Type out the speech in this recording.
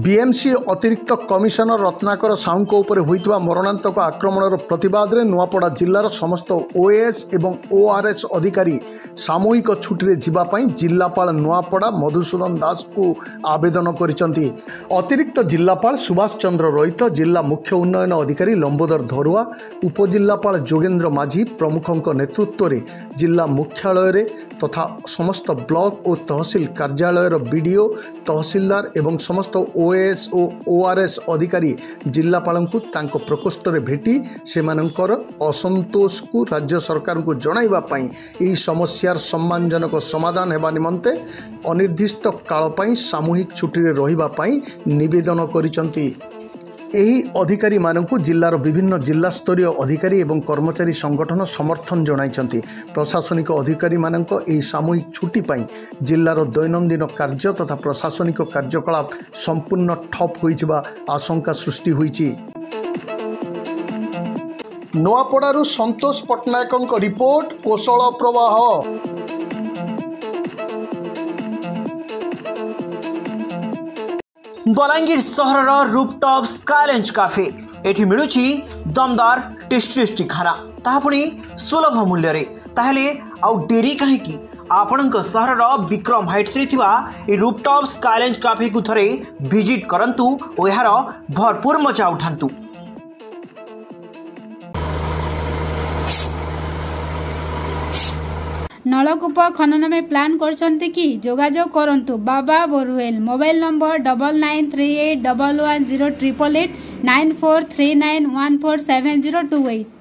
BMC अतिरिक्त commissioner Ratnakar Sahu उपर होइतबा मरणांतक आक्रमणर प्रतिवाद में नुआपड़ा जिलार समस्त ओएएस एवं ओआरएस अधिकारी सामूहिक छुट्टी जीवाई जिलापाल नुआपड़ा मधुसूदन दास को आवेदन करिसेंति। अतिरिक्त जिलापाल सुभाष चंद्र रोहित, जिला मुख्य उन्नयन अधिकारी लंबोदर धरुआ, उपजिलापाल जोगेन्द्र माझी प्रमुखों नेतृत्व में जिला मुख्यालय तथा समस्त ब्लॉक और तहसील कार्यालय बीडीओ, तहसीलदार एवं समस्त ओएएस और ओआरएस अधिकारी जिलापाल को तांको प्रकोष्ठ में भेटी सेमानंकर असंतोष को राज्य सरकार को जणाइबा पई एही समस्यार सम्मानजनक समाधान हेबा निमंते अनिर्दिष्ट काल पई सामूहिक छुट्टी रे रहिबा पई निवेदन करिसंती। एही अधिकारी मानकु जिल्लार विभिन्न जिला स्तरीय अधिकारी एवं कर्मचारी संगठन समर्थन जणाइछंती। प्रशासनिक अधिकारी मानक एही सामूहिक छुट्टी पई जिल्लार दैनन्दिन कार्य तथा प्रशासनिक कार्यकलाप संपूर्ण ठप होइछबा आशंका सृष्टि होइछि। नुआपड़ारू संतोष पट्टनायक रिपोर्ट, कोशल प्रवाह। बलांगीर सहर रूपटॉप स्काईलैंड कैफे एठी मिलुची दमदार टेस्टी खाना ताहा पुणी सुलभ मूल्य रे। ताहले आउ डेरी कहीं आपणक सहर विक्रम हाइट्स रे थिबा ए रूपटॉप स्काईलैंड कैफे को थरे विजिट करंतु और यार भरपूर मजा उठांतु। नलकूप खनन में प्लान करछन्ते कि जोगाजोग करंतु बाबा बोरवेल। Mobile number 9938110888 9439147028।